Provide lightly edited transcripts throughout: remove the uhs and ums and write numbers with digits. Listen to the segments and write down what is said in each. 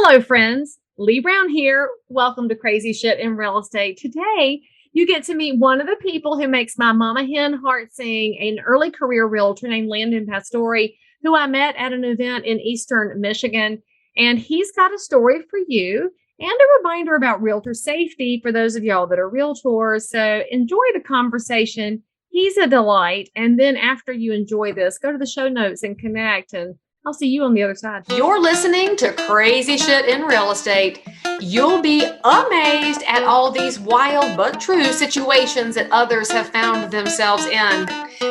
Hello, friends. Leigh Brown here. Welcome to Crazy Shit in Real Estate. Today, you get to meet one of the people who makes my mama hen heart sing, an early career realtor named Landon Pastori, who I met at an event in Eastern Michigan. And he's got a story for you and a reminder about realtor safety for those of y'all that are realtors. So enjoy the conversation. He's a delight. And then after you enjoy this, go to the show notes and connect, and I'll see you on the other side. You're listening to Crazy Shit in Real Estate. You'll be amazed at all these wild but true situations that others have found themselves in.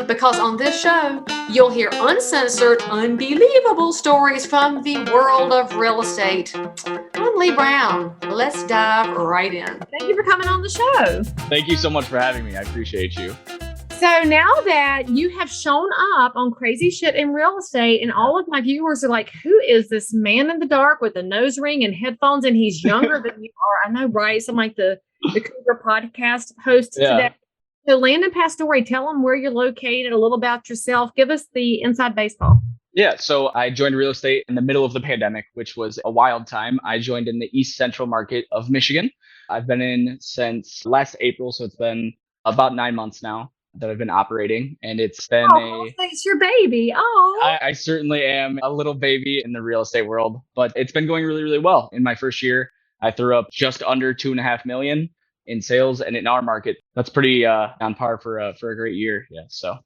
Because on this show, you'll hear uncensored, unbelievable stories from the world of real estate. I'm Leigh Brown. Let's dive right in. Thank you for coming on the show. Thank you so much for having me. I appreciate you. So now that you have shown up on Crazy Shit in Real Estate, and all of my viewers are like, who is this man in the dark with a nose ring and headphones, and he's younger than you are? I know, right? So I'm like the Cougar podcast host today. So Landon Pastori, tell them where you're located, a little about yourself. Give us the inside baseball. Yeah, so I joined real estate in the middle of the pandemic, which was a wild time. I joined in the East Central market of Michigan. I've been in since last April, so it's been about 9 months now that I've been operating, and it's been it's your baby. I certainly am a little baby in the real estate world, but it's been going really, really well. In my first year, I threw up just under 2.5 million in sales, and in our market, that's pretty on par for a great year. So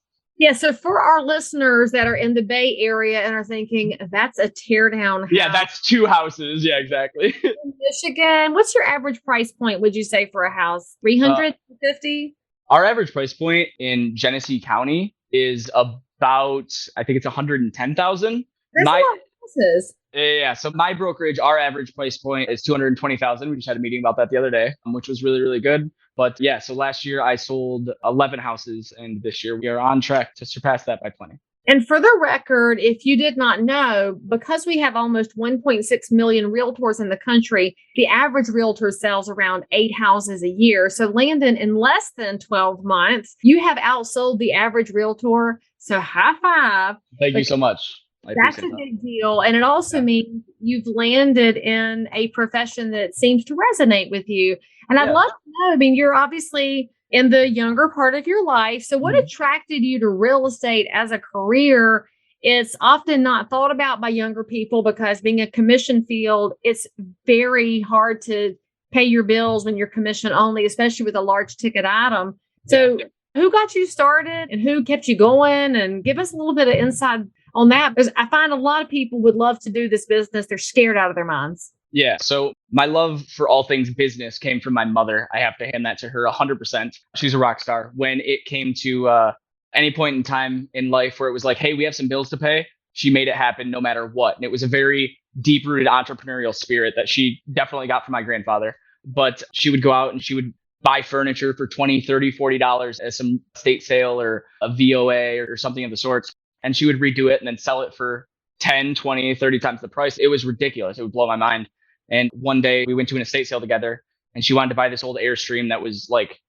for our listeners that are in the Bay Area and are thinking, that's a teardown house. Yeah, that's 2 houses. Yeah, exactly. In Michigan, what's your average price point, would you say, for a house? 350? Our average price point in Genesee County is about, I think it's 110,000. There's a lot of houses. Yeah. So my brokerage, our average price point is 220,000. We just had a meeting about that the other day, which was really, really good. But yeah, so last year I sold 11 houses, and this year we are on track to surpass that by 20. And for the record, if you did not know, because we have almost 1.6 million realtors in the country, the average realtor sells around 8 houses a year. So Landon, in less than 12 months, you have outsold the average realtor. So high five. Thank you so much. That's a big deal. And it also means you've landed in a profession that seems to resonate with you. And I'd love to know, I mean, you're obviously in the younger part of your life. So what attracted you to real estate as a career? It's often not thought about by younger people because being a commission field, it's very hard to pay your bills when you're commission only, especially with a large ticket item. So who got you started and who kept you going? And give us a little bit of insight on that, because I find a lot of people would love to do this business. They're scared out of their minds. Yeah. So my love for all things business came from my mother. I have to hand that to her 100%. She's a rock star. When it came to any point in time in life where it was like, hey, we have some bills to pay, she made it happen no matter what. And it was a very deep-rooted entrepreneurial spirit that she definitely got from my grandfather. But she would go out and she would buy furniture for $20, $30, $40 at some estate sale or a VOA or something of the sorts. And she would redo it and then sell it for 10, 20, 30 times the price. It was ridiculous. It would blow my mind. And one day we went to an estate sale together, and she wanted to buy this old airstream that was like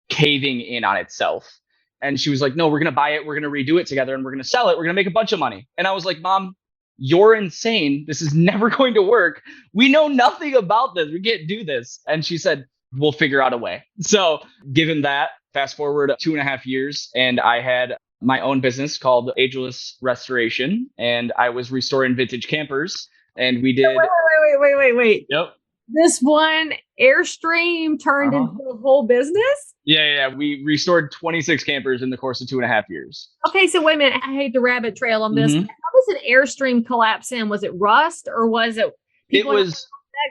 caving in on itself. And she was like, no, we're going to buy it. We're going to redo it together, and we're going to sell it. We're going to make a bunch of money. And I was like, Mom, you're insane. This is never going to work. We know nothing about this. We can't do this. And she said, we'll figure out a way. So given that, fast forward 2.5 years, and I had my own business called Ageless Restoration, and I was restoring vintage campers. And we did. Wait. Yep. This one airstream turned into a whole business? Yeah. We restored 26 campers in the course of 2.5 years. Okay, so wait a minute. I hate the rabbit trail on this. How does an airstream collapse in? Was it rust, or was it? It was.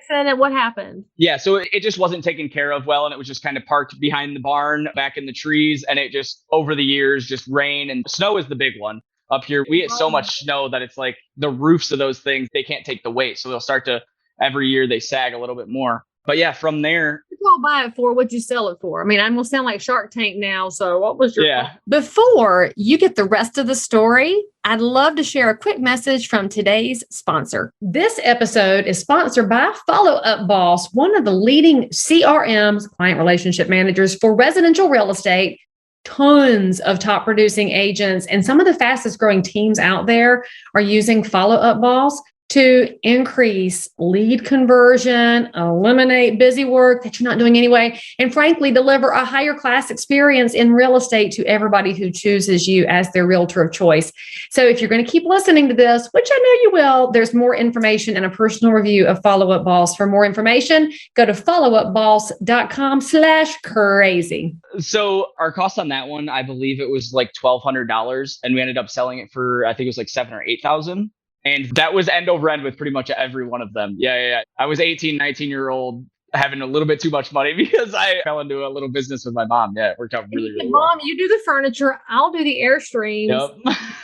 And what happened? Yeah, so it just wasn't taken care of well, and it was just kind of parked behind the barn, back in the trees, and it just over the years, just rain and snow is the big one. Up here, we get so much snow that it's like the roofs of those things, they can't take the weight. So they'll start to, every year they sag a little bit more. But yeah, from there. What did you all buy it for? What'd you sell it for? I mean, I'm going to sound like Shark Tank now. So what was your Before you get the rest of the story, I'd love to share a quick message from today's sponsor. This episode is sponsored by Follow Up Boss, one of the leading CRMs, client relationship managers for residential real estate. Tons of top producing agents and some of the fastest growing teams out there are using Follow Up Boss. to increase lead conversion, eliminate busy work that you're not doing anyway, and frankly, deliver a higher class experience in real estate to everybody who chooses you as their realtor of choice. So if you're going to keep listening to this, which I know you will, there's more information and a personal review of Follow Up Boss. For more information, go to followupboss.com/crazy. So our cost on that one, I believe it was like $1,200, and we ended up selling it for, I think it was like 7,000 or 8,000. And that was end over end with pretty much every one of them. Yeah. I was 18, 19-year-old having a little bit too much money because I fell into a little business with my mom. Yeah, it worked out really, really well. Mom, you do the furniture. I'll do the airstreams.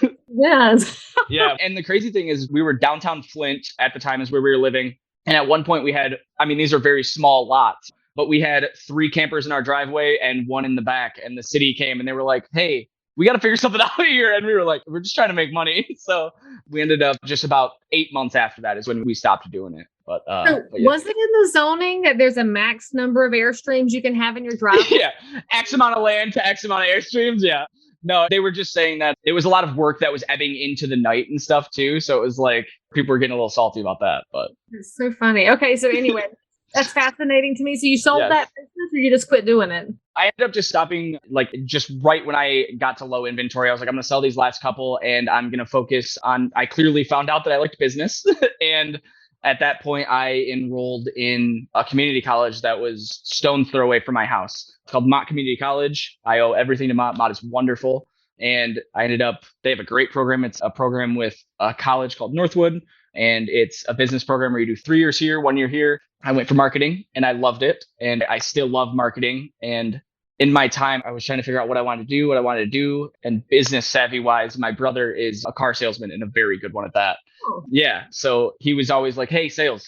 Yep. Yes. Yeah. And the crazy thing is we were downtown Flint at the time is where we were living. And at one point we had, these are very small lots, but we had 3 campers in our driveway and 1 in the back. And the city came and they were like, hey, we got to figure something out here. And we were like, we're just trying to make money. So we ended up just about 8 months after that is when we stopped doing it. But yeah. Was it in the zoning that there's a max number of airstreams you can have in your driveway? Yeah. X amount of land to X amount of airstreams. Yeah. No, they were just saying that it was a lot of work that was ebbing into the night and stuff too. So it was like people were getting a little salty about that. But it's so funny. Okay. So anyway, that's fascinating to me. So you sold that business or you just quit doing it? I ended up just stopping, like just right when I got to low inventory. I was like, I'm going to sell these last couple and I'm going to focus on, I clearly found out that I liked business. And at that point, I enrolled in a community college that was stone's throw away from my house. It's called Mott Community College. I owe everything to Mott. Mott is wonderful. And I ended up, they have a great program. It's a program with a college called Northwood. And it's a business program where you do 3 years here, 1 year here. I went for marketing and I loved it. And I still love marketing. And in my time, I was trying to figure out what I wanted to do. And business savvy wise, my brother is a car salesman and a very good one at that. Oh. Yeah. So he was always like, hey, sales,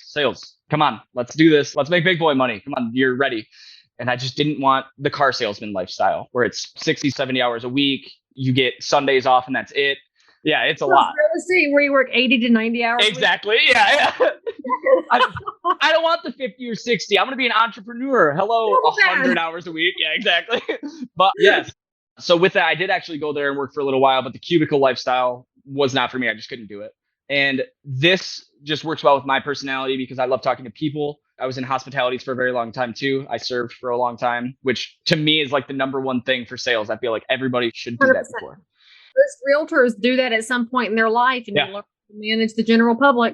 come on, let's do this. Let's make big boy money. Come on, you're ready. And I just didn't want the car salesman lifestyle where it's 60, 70 hours a week. You get Sundays off and that's it. Yeah, it's a lot. Real estate where you work 80 to 90 hours. Exactly. Yeah. I don't want the 50 or 60. I'm going to be an entrepreneur. Hello, 100 hours a week. Yeah, exactly. But yes. So with that, I did actually go there and work for a little while, but the cubicle lifestyle was not for me. I just couldn't do it. And this just works well with my personality because I love talking to people. I was in hospitalities for a very long time too. I served for a long time, which to me is like the number one thing for sales. I feel like everybody should do 100%. That before. Most realtors do that at some point in their life and you learn to manage the general public.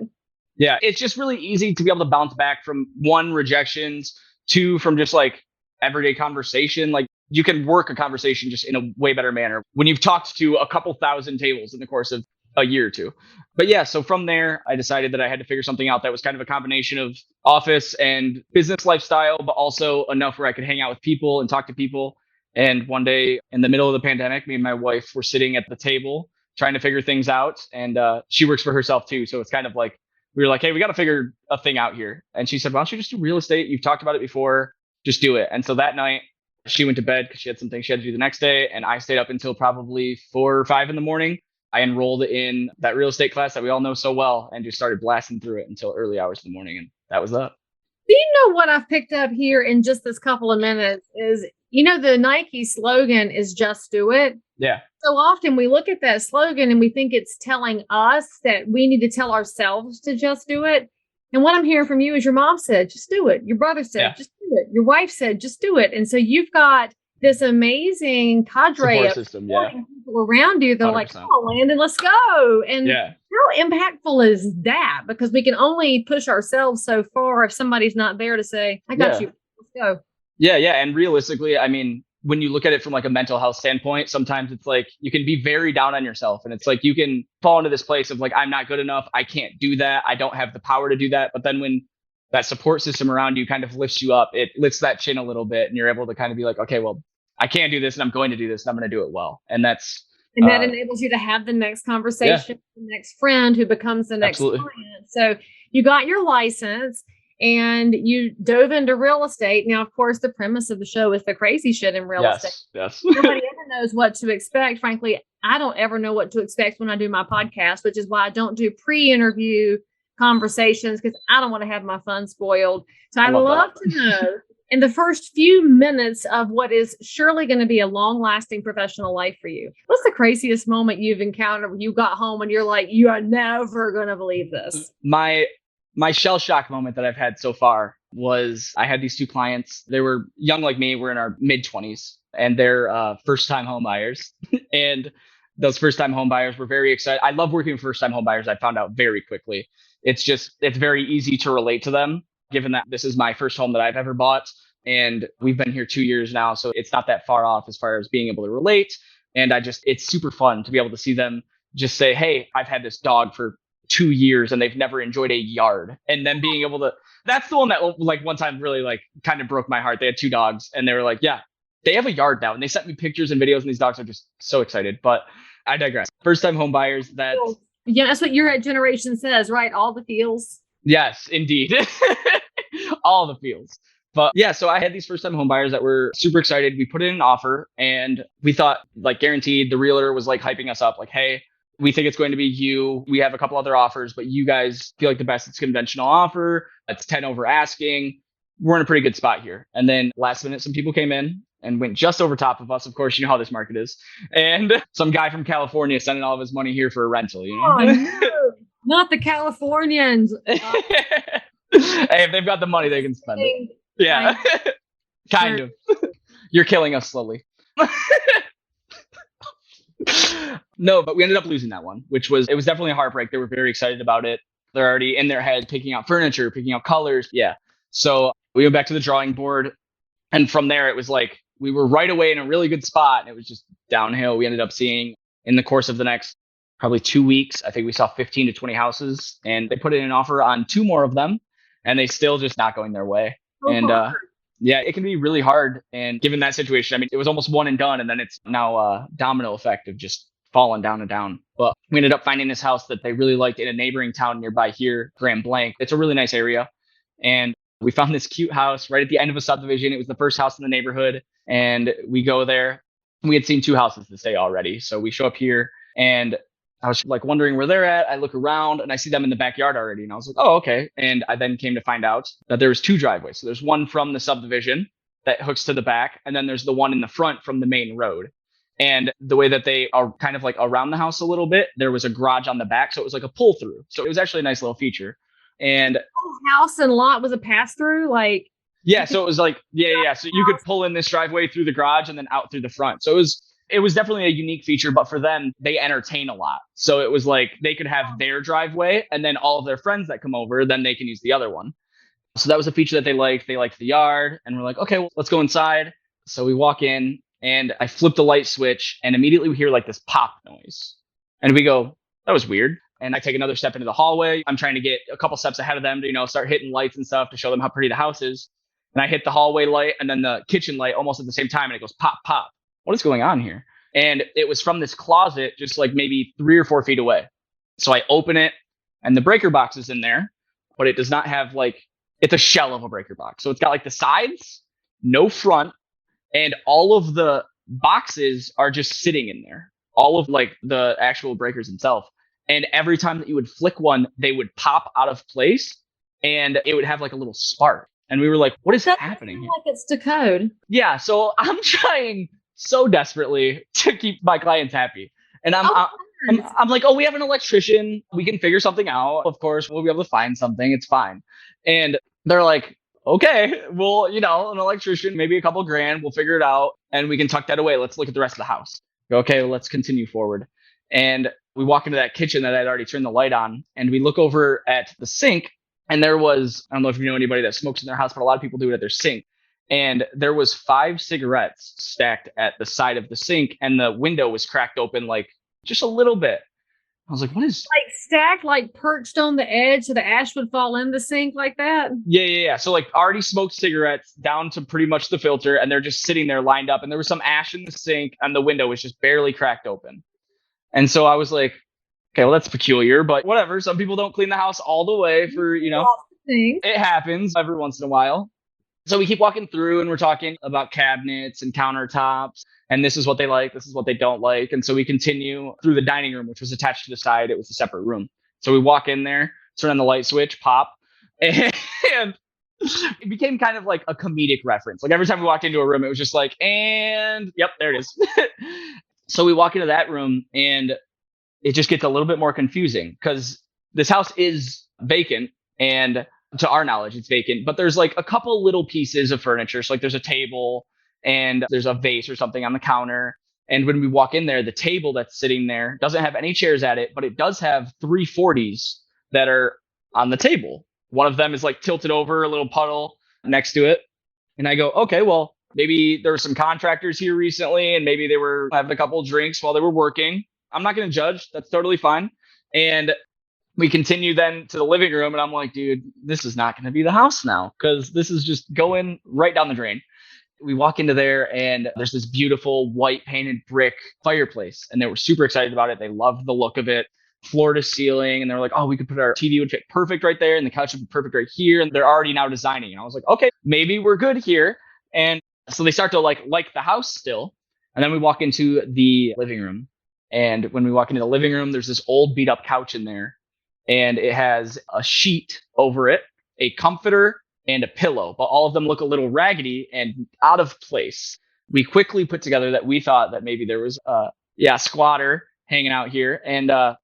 Yeah, it's just really easy to be able to bounce back from 1, rejections, 2, from just like everyday conversation. Like you can work a conversation just in a way better manner when you've talked to a couple thousand tables in the course of a year or 2. But yeah, so from there, I decided that I had to figure something out that was kind of a combination of office and business lifestyle, but also enough where I could hang out with people and talk to people. And one day in the middle of the pandemic, me and my wife were sitting at the table trying to figure things out. And she works for herself too. So it's kind of like, we were like, hey, we got to figure a thing out here. And she said, why don't you just do real estate? You've talked about it before. Just do it. And so that night she went to bed because she had some things she had to do the next day. And I stayed up until probably 4 or 5 in the morning. I enrolled in that real estate class that we all know so well and just started blasting through it until early hours in the morning. And that was that. Do you know what I've picked up here in just this couple of minutes is, the Nike slogan is just do it. Yeah. So often we look at that slogan and we think it's telling us that we need to tell ourselves to just do it. And what I'm hearing from you is your mom said, just do it. Your brother said, just do it. Your wife said, just do it. And so you've got this amazing cadre of people around you. They're 100%. Like, oh, Landon, let's go. And how impactful is that? Because we can only push ourselves so far if somebody's not there to say, I got you. Let's go. Yeah. And realistically, when you look at it from like a mental health standpoint, sometimes it's like you can be very down on yourself. And it's like you can fall into this place of like, I'm not good enough. I can't do that. I don't have the power to do that. But then when that support system around you kind of lifts you up, it lifts that chin a little bit and you're able to kind of be like, okay, well, I can do this and I'm going to do this and I'm going to do it well. And that enables you to have the next conversation, the next friend who becomes the next client. So you got your license and you dove into real estate. Now, of course, the premise of the show is the crazy shit in real estate. Yes. Nobody ever knows what to expect. Frankly, I don't ever know what to expect when I do my podcast, which is why I don't do pre-interview conversations because I don't want to have my fun spoiled. So I'd love to know in the first few minutes of what is surely going to be a long-lasting professional life for you. What's the craziest moment you've encountered when you got home and you're like, you are never going to believe this? My shell shock moment that I've had so far was I had these two clients. They were young like me. We're in our mid 20s, and they're first time home buyers. And those first time home buyers were very excited. I love working with first time home buyers. I found out very quickly. It's very easy to relate to them, given that this is my first home that I've ever bought. And we've been here 2 years now. So it's not that far off as far as being able to relate. And it's super fun to be able to see them just say, hey, I've had this dog for 2 years and they've never enjoyed a yard. And then being able to, that's the one that like one time really like kind of broke my heart. They had two dogs and they were like, yeah, they have a yard now. And they sent me pictures and videos and these dogs are just so excited. But I digress. First time home buyers, that's what your generation says, right? All the feels. Yes, indeed. All the feels. But yeah, so I had these first time home buyers that were super excited. We put in an offer and we thought like guaranteed. The realtor was like hyping us up like, hey, we think it's going to be you. We have a couple other offers, but you guys feel like the best. It's conventional offer. It's 10 over asking. We're in a pretty good spot here. And then last minute, some people came in and went just over top of us. Of course, you know how this market is. And some guy from California sending all of his money here for a rental, you know? Oh, no. Not the Californians. Hey, if they've got the money, they can spend it. Yeah, kind of. You're killing us slowly. No, but we ended up losing that one, it was definitely a heartbreak. They were very excited about it. They're already in their head, picking out furniture, picking out colors. Yeah. So we went back to the drawing board. And from there, it was like, we were right away in a really good spot. And it was just downhill. We ended up seeing in the course of the next probably 2 weeks, I think we saw 15 to 20 houses and they put in an offer on 2 more of them and they still just not going their way. Yeah, it can be really hard. And given that situation, I mean, it was almost one and done. And then it's now a domino effect of just falling down and down. But we ended up finding this house that they really liked in a neighboring town nearby here, Grand Blanc. It's a really nice area. And we found this cute house right at the end of a subdivision. It was the first house in the neighborhood. And we go there. We had seen 2 houses this day already. So we show up here and I was like wondering where they're at. I look around and I see them in the backyard already. And I was like, oh, okay. And I then came to find out that there was 2 driveways. So there's one from the subdivision that hooks to the back. And then there's the one in the front from the main road. And the way that they are kind of like around the house a little bit, there was a garage on the back. So it was like a pull through. So it was actually a nice little feeture. And house and lot was a pass through, like. Yeah. So it was like, yeah. So you could pull in this driveway through the garage and then out through the front. So it was definitely a unique feature, but for them, they entertain a lot. So it was like they could have their driveway and then all of their friends that come over, then they can use the other one. So that was a feature that they liked. They liked the yard and we're like, okay, well, let's go inside. So we walk in and I flip the light switch and immediately we hear like this pop noise. And we go, that was weird. And I take another step into the hallway. I'm trying to get a couple steps ahead of them to, start hitting lights and stuff to show them how pretty the house is. And I hit the hallway light and then the kitchen light almost at the same time. And it goes pop, pop. What is going on here? And it was from this closet, just like maybe 3 or 4 feet away. So I open it and the breaker box is in there, but it does not have it's a shell of a breaker box. So it's got like the sides, no front, and all of the boxes are just sitting in there. All of like the actual breakers themselves. And every time that you would flick one, they would pop out of place and it would have like a little spark. And we were like, what is happening here? Like it's to code. Yeah. So I'm trying so desperately to keep my clients happy. And I'm like, oh, we have an electrician. We can figure something out. Of course, we'll be able to find something. It's fine. And they're like, okay, well, an electrician, maybe a couple grand. We'll figure it out and we can tuck that away. Let's look at the rest of the house. Okay, well, let's continue forward. And we walk into that kitchen that I'd already turned the light on and we look over at the sink. And there was, I don't know if you know anybody that smokes in their house, but a lot of people do it at their sink. And there was 5 cigarettes stacked at the side of the sink and the window was cracked open like just a little bit. I was like, what is like stacked, like perched on the edge so the ash would fall in the sink like that? Yeah. So like already smoked cigarettes down to pretty much the filter and they're just sitting there lined up and there was some ash in the sink and the window was just barely cracked open. And so I was like, okay, well, that's peculiar, but whatever. Some people don't clean the house all the way for, it happens every once in a while. So we keep walking through and we're talking about cabinets and countertops and this is what they like. This is what they don't like. And so we continue through the dining room, which was attached to the side. It was a separate room. So we walk in there, turn on the light switch, pop, and It became kind of like a comedic reference. Like every time we walked into a room, it was just like, and yep, there it is. So we walk into that room and it just gets a little bit more confusing because this house is vacant, and to our knowledge, it's vacant, but there's like a couple little pieces of furniture. So like there's a table and there's a vase or something on the counter. And when we walk in there, the table that's sitting there doesn't have any chairs at it, but it does have 340s that are on the table. One of them is like tilted over, a little puddle next to it. And I go, okay, well, maybe there were some contractors here recently and maybe they were having a couple of drinks while they were working. I'm not going to judge. That's totally fine. And we continue then to the living room. And I'm like, dude, this is not going to be the house now because this is just going right down the drain. We walk into there and there's this beautiful white painted brick fireplace. And they were super excited about it. They loved the look of it, floor to ceiling. And they're like, oh, we could put our TV would fit perfect right there. And the couch would be perfect right here. And they're already now designing. And I was like, okay, maybe we're good here. And so they start to like the house still. And then we walk into the living room. And when we walk into the living room, there's this old beat up couch in there. And it has a sheet over it, a comforter, and a pillow, but all of them look a little raggedy and out of place. We quickly put together that we thought that maybe there was a squatter hanging out here. And I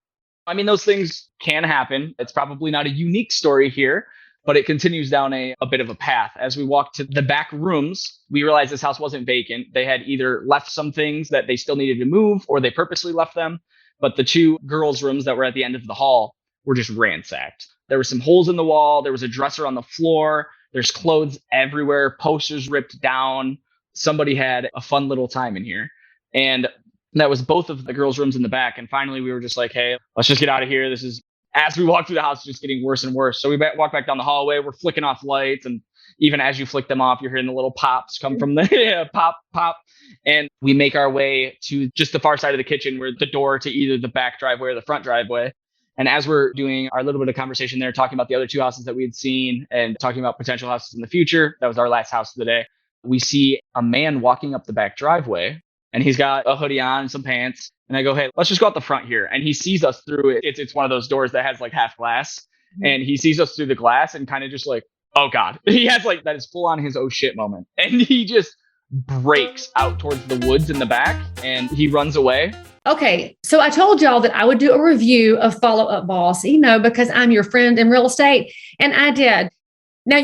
mean, those things can happen. It's probably not a unique story here, but it continues down a bit of a path. As we walk to the back rooms, we realized this house wasn't vacant. They had either left some things that they still needed to move or they purposely left them. But the two girls' rooms that were at the end of the hall were just ransacked. There were some holes in the wall. There was a dresser on the floor. There's clothes everywhere, posters ripped down. Somebody had a fun little time in here. And that was both of the girls' rooms in the back. And finally, we were just like, hey, let's just get out of here. This is, as we walk through the house, just getting worse and worse. So we walk back down the hallway. We're flicking off lights. And even as you flick them off, you're hearing the little pops come from the pop, pop. And we make our way to just the far side of the kitchen where the door to either the back driveway or the front driveway. And as we're doing our little bit of conversation there, talking about the other two houses that we had seen and talking about potential houses in the future, that was our last house of the day. We see a man walking up the back driveway and he's got a hoodie on and some pants. And I go, hey, let's just go out the front here. And he sees us through it. It's one of those doors that has like half glass. And he sees us through the glass and kind of just like, oh God, he has like that is full on his oh shit moment. And he just breaks out towards the woods in the back and he runs away. Okay, so I told y'all that I would do a review of Follow Up Boss, because I'm your friend in real estate, and I did. Now,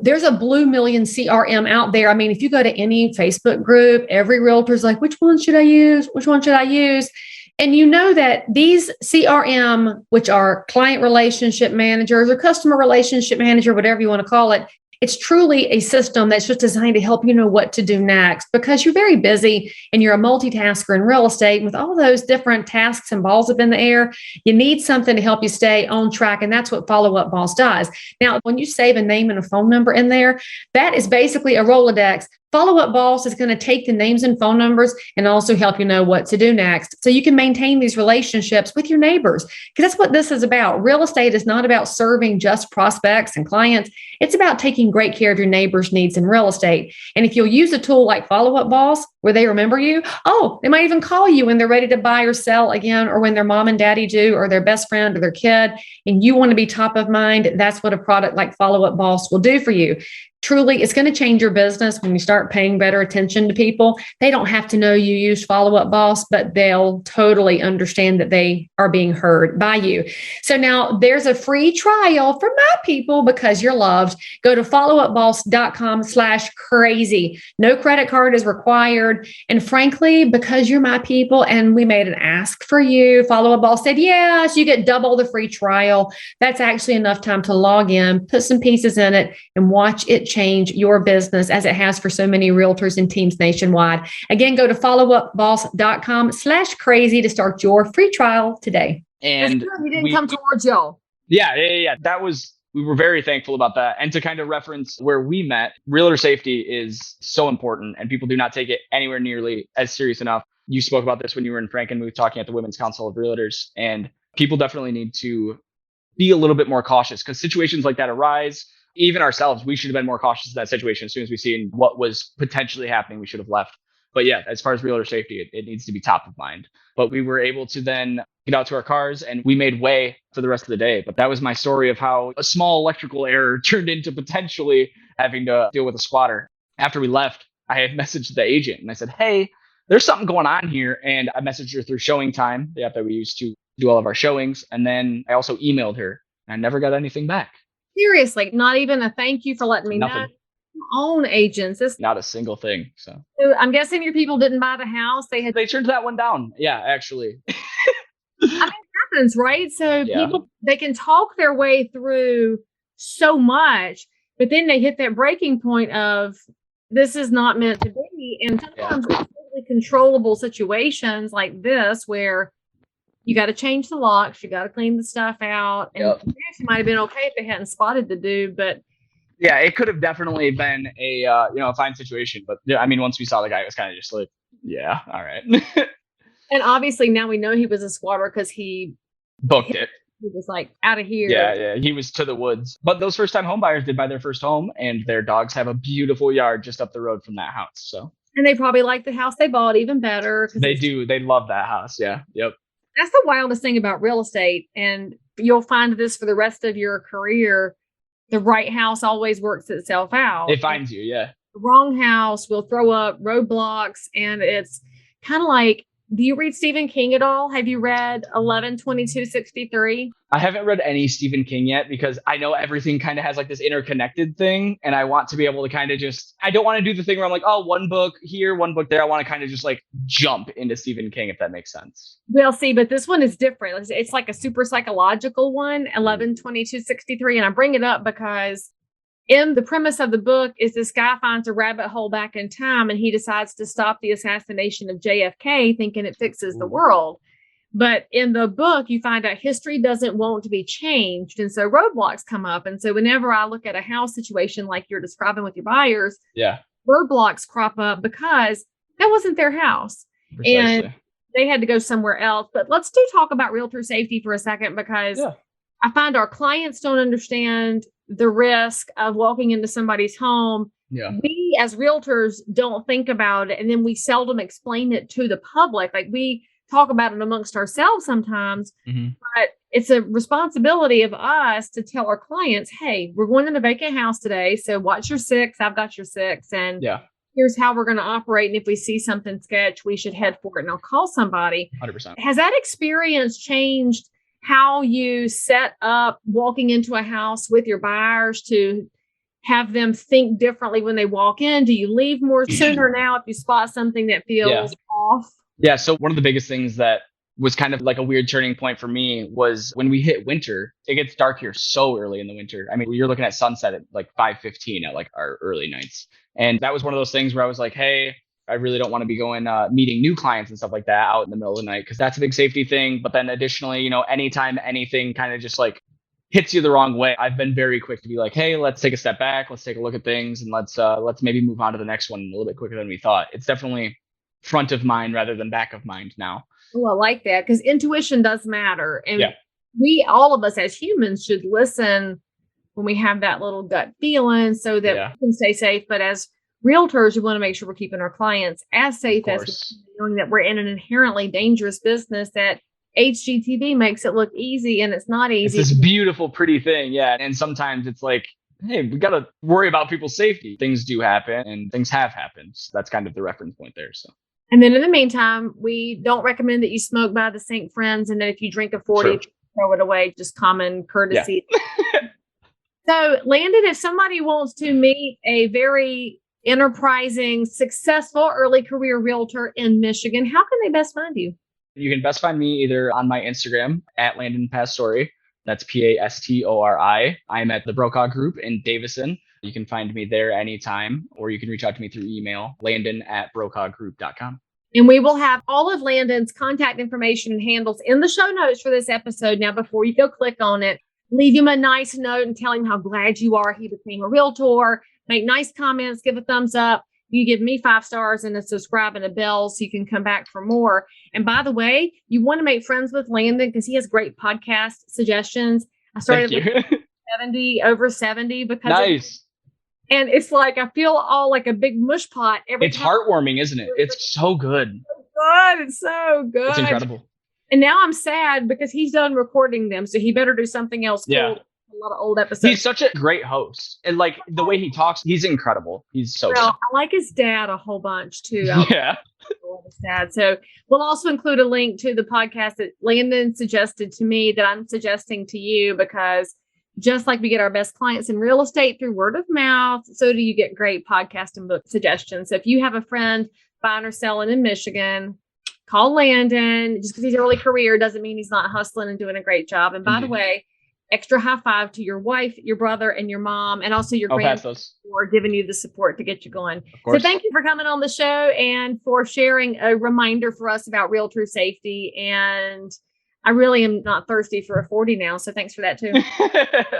there's a blue million CRM out there. I mean, if you go to any Facebook group, every realtor's like, which one should I use? Which one should I use? And you know that these CRM, which are client relationship managers or customer relationship manager, whatever you want to call it, it's truly a system that's just designed to help you know what to do next because you're very busy and you're a multitasker in real estate. With all those different tasks and balls up in the air, you need something to help you stay on track. And that's what Follow Up Boss does. Now, when you save a name and a phone number in there, that is basically a Rolodex. Follow Up Boss is going to take the names and phone numbers and also help you know what to do next. So you can maintain these relationships with your neighbors because that's what this is about. Real estate is not about serving just prospects and clients. It's about taking great care of your neighbors' needs in real estate. And if you'll use a tool like Follow Up Boss, where they remember you, they might even call you when they're ready to buy or sell again, or when their mom and daddy do, or their best friend or their kid, and you want to be top of mind, that's what a product like Follow Up Boss will do for you. Truly, it's going to change your business when you start paying better attention to people. They don't have to know you used Follow Up Boss, but they'll totally understand that they are being heard by you. So now there's a free trial for my people because you're loved. Go to followupboss.com/crazy. No credit card is required. And frankly, because you're my people and we made an ask for you, Follow Up Boss said, yes, you get double the free trial. That's actually enough time to log in, put some pieces in it, and watch it change your business as it has for so many realtors and teams nationwide. Again, go to followupboss.com/crazy to start your free trial today. And he didn't come towards y'all. Yeah. We were very thankful about that. And to kind of reference where we met, realtor safety is so important and people do not take it anywhere nearly as serious enough. You spoke about this when you were in Frankenmuth talking at the Women's Council of Realtors, and people definitely need to be a little bit more cautious because situations like that arise. Even ourselves, we should have been more cautious in that situation. As soon as we seen what was potentially happening, we should have left. But yeah, as far as realtor safety, it needs to be top of mind. But we were able to then get out to our cars and we made way for the rest of the day. But that was my story of how a small electrical error turned into potentially having to deal with a squatter. After we left, I had messaged the agent and I said, hey, there's something going on here. And I messaged her through Showing Time, the app that we used to do all of our showings. And then I also emailed her and I never got anything back. Seriously, not even a thank you for letting me Nothing. know. Own agents. Not a single thing. So I'm guessing your people didn't buy the house. they turned that one down. Yeah, actually. I mean, it happens, right? So people, they can talk their way through so much, but then they hit that breaking point of this is not meant to be. And sometimes it's totally controllable situations like this where you got to change the locks, you got to clean the stuff out. And it might have been okay if they hadn't spotted the dude, but yeah, it could have definitely been a a fine situation. But I mean, once we saw the guy, it was kind of just like, yeah, all right. And obviously now we know he was a squatter because he booked it. He was like out of here. Yeah, he was to the woods. But those first-time home buyers did buy their first home, and their dogs have a beautiful yard just up the road from that house. So, and they probably like the house they bought even better. They do. They love that house. Yeah. Yep. That's the wildest thing about real estate, and you'll find this for the rest of your career. The right house always works itself out. It finds you, yeah. The wrong house will throw up roadblocks, and it's kind of like, do you read Stephen King at all? Have you read 11/22/63? I haven't read any Stephen King yet because I know everything kind of has like this interconnected thing. And I want to be able to kind of I don't want to do the thing where I'm like, oh, one book here, one book there. I want to kind of just like jump into Stephen King, if that makes sense. Well, see, but this one is different. It's like a super psychological one, 11/22/63. And I bring it up because in the premise of the book is this guy finds a rabbit hole back in time and he decides to stop the assassination of JFK, thinking it fixes the world. But in the book, you find out history doesn't want to be changed. And so roadblocks come up. And so whenever I look at a house situation like you're describing with your buyers, roadblocks crop up because that wasn't their house. Precisely. And they had to go somewhere else. But let's talk about realtor safety for a second, because I find our clients don't understand the risk of walking into somebody's home. We as realtors don't think about it, and then we seldom explain it to the public. Like we talk about it amongst ourselves sometimes, but it's a responsibility of us to tell our clients, hey, we're going in a vacant house today, so watch your six, I've got your six, and here's how we're going to operate. And if we see something sketch, we should head for it, and I'll call somebody. 100%. Has that experience changed how you set up walking into a house with your buyers to have them think differently when they walk in? Do you leave more sooner now if you spot something that feels off? Yeah. So one of the biggest things that was kind of like a weird turning point for me was when we hit winter. It gets dark here so early in the winter. I mean, you're looking at sunset at like 5:15 at like our early nights. And that was one of those things where I was like, hey, I really don't want to be going meeting new clients and stuff like that out in the middle of the night, because that's a big safety thing. But then additionally, anytime anything kind of just like hits you the wrong way, I've been very quick to be like, hey, let's take a step back. Let's take a look at things, and let's maybe move on to the next one a little bit quicker than we thought. It's definitely front of mind rather than back of mind now. Oh, I like that, because intuition does matter. And we, all of us as humans, should listen when we have that little gut feeling so that we can stay safe. But as realtors, we want to make sure we're keeping our clients as safe as we can, knowing that we're in an inherently dangerous business that HGTV makes it look easy, and it's not easy. It's this beautiful, pretty thing. Yeah. And sometimes it's like, hey, we got to worry about people's safety. Things do happen, and things have happened. So that's kind of the reference point there. So. And then in the meantime, we don't recommend that you smoke by the sink, friends. And that if you drink a 40, throw it away. Just common courtesy. So Landon, if somebody wants to meet a very enterprising, successful early career realtor in Michigan, how can they best find you? You can best find me either on my Instagram at Landon Pastori. That's Pastori. I'm at the Brokaw Group in Davison. You can find me there anytime, or you can reach out to me through email, landon@brokawgroup.com. And we will have all of Landon's contact information and handles in the show notes for this episode. Now, before you go click on it, leave him a nice note and tell him how glad you are he became a realtor. Make nice comments, give a thumbs up. You give me 5 stars and a subscribe and a bell so you can come back for more. And by the way, you want to make friends with Landon because he has great podcast suggestions. I started with 70 over 70 because And it's like, I feel all like a big mush pot every It's time. heartwarming, isn't it? It's so good. Good. It's so good. It's incredible. And now I'm sad because he's done recording them. So he better do something else cool. Yeah. A lot of old episodes. He's such a great host. And like the way he talks, he's incredible. He's so well, good. I like his dad a whole bunch too. Yeah. His dad. So we'll also include a link to the podcast that Landon suggested to me that I'm suggesting to you, because just like we get our best clients in real estate through word of mouth, so do you get great podcast and book suggestions. So if you have a friend buying or selling in Michigan, call Landon. Just because he's early career doesn't mean he's not hustling and doing a great job. And by the way, extra high five to your wife, your brother, and your mom, and also your grandparents for giving you the support to get you going. So thank you for coming on the show and for sharing a reminder for us about realtor safety. And I really am not thirsty for a 40 now. So thanks for that too.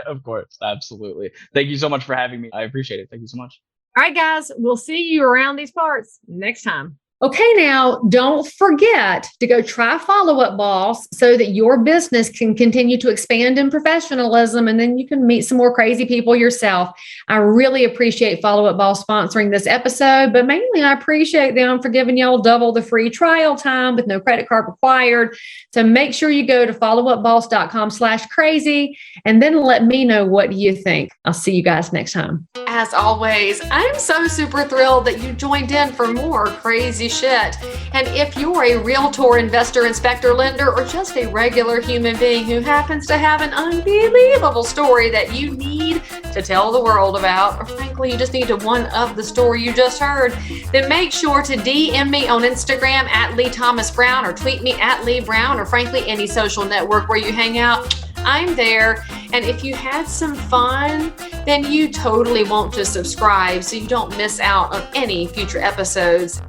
Of course. Absolutely. Thank you so much for having me. I appreciate it. Thank you so much. All right, guys, we'll see you around these parts next time. Okay, now don't forget to go try Follow Up Boss so that your business can continue to expand in professionalism, and then you can meet some more crazy people yourself. I really appreciate Follow Up Boss sponsoring this episode, but mainly I appreciate them for giving y'all double the free trial time with no credit card required. So make sure you go to followupboss.com/crazy and then let me know what you think. I'll see you guys next time. As always, I'm so super thrilled that you joined in for more crazy shit. And if you're a realtor, investor, inspector, lender, or just a regular human being who happens to have an unbelievable story that you need to tell the world about, or frankly, you just need to one-up the story you just heard, then make sure to DM me on Instagram at Leigh Thomas Brown, or tweet me at Leigh Brown, or frankly, any social network where you hang out. I'm there. And if you had some fun, then you totally want to subscribe so you don't miss out on any future episodes.